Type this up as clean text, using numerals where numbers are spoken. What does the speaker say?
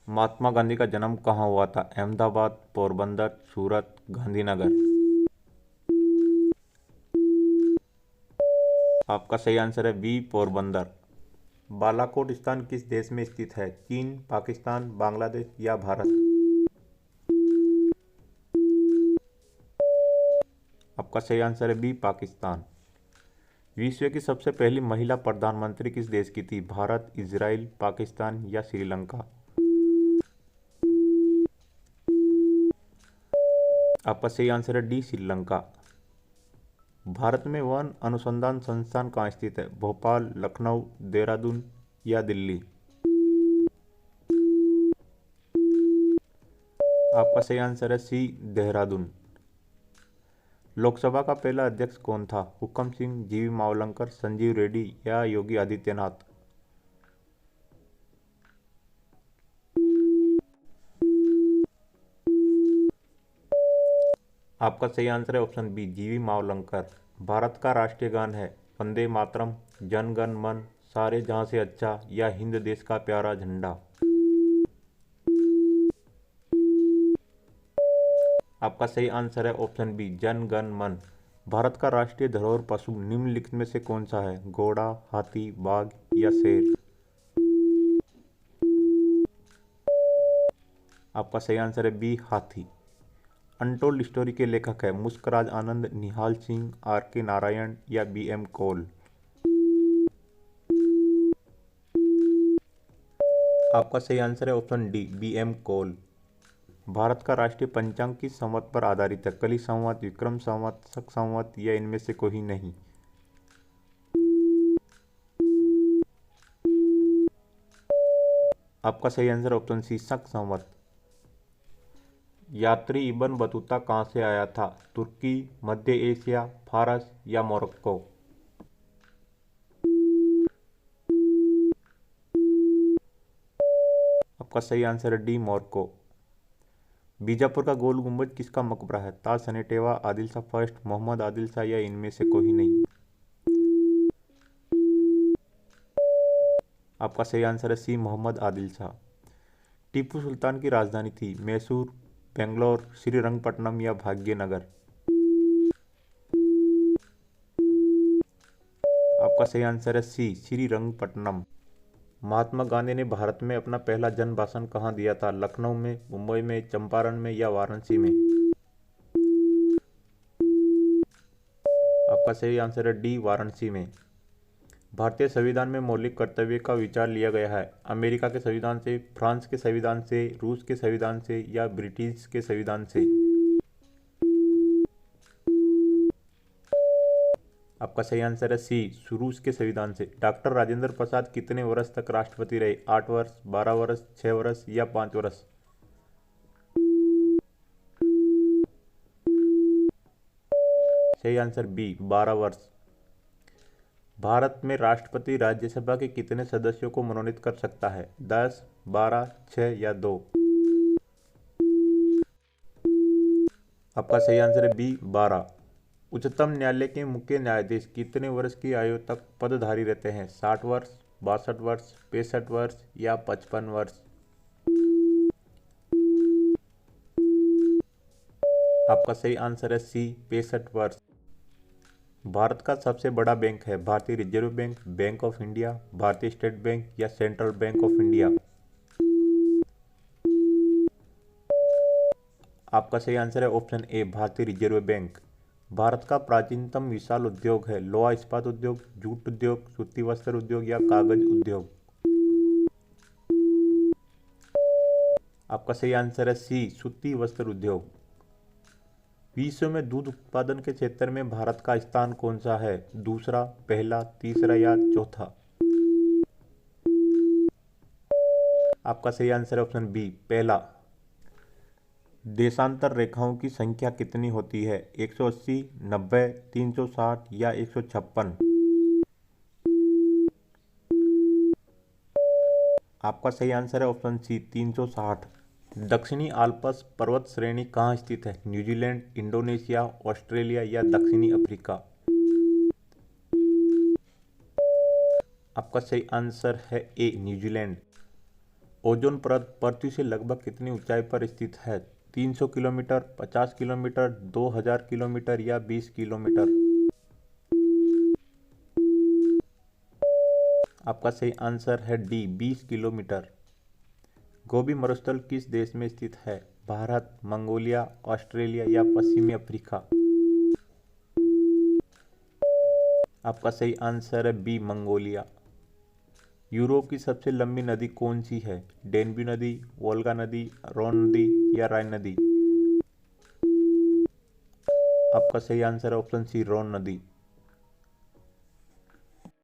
महात्मा गांधी का जन्म कहाँ हुआ था? अहमदाबाद, पोरबंदर, सूरत, गांधीनगर। आपका सही आंसर है बी, पोरबंदर। बालाकोट स्थान किस देश में स्थित है? चीन, पाकिस्तान, बांग्लादेश या भारत? आपका सही आंसर है बी, पाकिस्तान। विश्व की सबसे पहली महिला प्रधानमंत्री किस देश की थी? भारत, इजराइल, पाकिस्तान या श्रीलंका? आपका सही आंसर है डी, श्रीलंका। भारत में वन अनुसंधान संस्थान कहाँ स्थित है? भोपाल, लखनऊ, देहरादून या दिल्ली? आपका सही आंसर है सी, देहरादून। लोकसभा का पहला अध्यक्ष कौन था? हुक्म सिंह, जीवी मावलंकर, संजीव रेड्डी या योगी आदित्यनाथ? आपका सही आंसर है ऑप्शन बी, जीवी मावलंकर। भारत का राष्ट्रीय गान है वंदे मातरम, जन गण मन, सारे जहां से अच्छा या हिंद देश का प्यारा झंडा? आपका सही आंसर है ऑप्शन बी, जन गण मन। भारत का राष्ट्रीय धरोहर पशु निम्नलिखित में से कौन सा है? घोड़ा, हाथी, बाघ या शेर? आपका सही आंसर है बी, हाथी। अनटोल्ड स्टोरी के लेखक है मुस्कराज आनंद, निहाल सिंह, आर के नारायण या बी एम कौल? आपका सही आंसर है option D, B M Kaul. Bharat का राष्ट्रीय पंचांग किस संवत पर आधारित है? कली संवत, विक्रम संवत, शक संवत या इनमें से कोई नहीं? आपका सही आंसर ऑप्शन सी, शक संवत। यात्री इब्न बतूता कहाँ से आया था? तुर्की, मध्य एशिया, फारस या मोरक्को? आपका सही आंसर है डी, मोरक्को। बीजापुर का गोल गुंबद किसका मकबरा है? ताज सनेटेवा, आदिल शाह फर्स्ट, मोहम्मद आदिल शाह या इनमें से कोई नहीं? आपका सही आंसर है सी, मोहम्मद आदिल शाह। टीपू सुल्तान की राजधानी थी मैसूर, बेंगलोर, श्रीरंगपट्टनम या भाग्यनगर? आपका सही आंसर है सी, श्रीरंगपट्टनम। महात्मा गांधी ने भारत में अपना पहला जन भाषण कहाँ दिया था? लखनऊ में, मुंबई में, चंपारण में या वाराणसी में? आपका सही आंसर है डी, वाराणसी में। भारतीय संविधान में मौलिक कर्तव्य का विचार लिया गया है अमेरिका के संविधान से, फ्रांस के संविधान से, रूस के संविधान से या ब्रिटिश के संविधान से? आपका सही आंसर है सी, रूस के संविधान से। डॉक्टर राजेंद्र प्रसाद कितने वर्ष तक राष्ट्रपति रहे? 8 वर्ष, 12 वर्ष, 6 वर्ष या 5 वर्ष? सही आंसर बी, 12 वर्ष। भारत में राष्ट्रपति राज्यसभा के कितने सदस्यों को मनोनीत कर सकता है? 10, 12, 6 या 2? आपका सही आंसर है बी, 12। उच्चतम न्यायालय के मुख्य न्यायाधीश कितने वर्ष की आयु तक पदधारी रहते हैं? 60 वर्ष, 62 वर्ष, 65 वर्ष या 55 वर्ष? आपका सही आंसर है सी, 65 वर्ष। भारत का सबसे बड़ा बैंक है भारतीय reserve bank, bank of India, भारतीय स्टेट बैंक या सेंट्रल बैंक ऑफ इंडिया? आपका सही आंसर है ऑप्शन ए, भारतीय रिजर्व बैंक। भारत का प्राचीनतम विशाल उद्योग है लोहा इस्पात उद्योग, जूट उद्योग, सूती वस्त्र उद्योग या कागज उद्योग? आपका सही आंसर है सी, सूती वस्त्र उद्योग। विश्व में दूध उत्पादन के क्षेत्र में भारत का स्थान कौन सा है? दूसरा, पहला, तीसरा या चौथा? आपका सही आंसर है ऑप्शन बी, पहला। देशांतर रेखाओं की संख्या कितनी होती है? 180, 90, 360 या 156? आपका सही आंसर है ऑप्शन सी, 360। दक्षिणी आल्प्स पर्वत श्रेणी कहाँ स्थित है? न्यूजीलैंड, इंडोनेशिया, ऑस्ट्रेलिया या दक्षिणी अफ्रीका? आपका सही आंसर है ए, न्यूजीलैंड। ओजोन परत पृथ्वी से लगभग कितनी ऊंचाई पर स्थित है? 300 किलोमीटर, 50 किलोमीटर, 2000 किलोमीटर या 20 किलोमीटर? आपका सही आंसर है डी, 20 किलोमीटर। गोबी मरुस्थल किस देश में स्थित है? भारत, मंगोलिया, ऑस्ट्रेलिया या पश्चिमी अफ्रीका? आपका सही आंसर है बी, मंगोलिया। यूरोप की सबसे लंबी नदी कौन सी है? डेन्यू नदी, वोल्गा नदी, रोन नदी या राइन नदी? आपका सही आंसर है ऑप्शन सी, रोन नदी।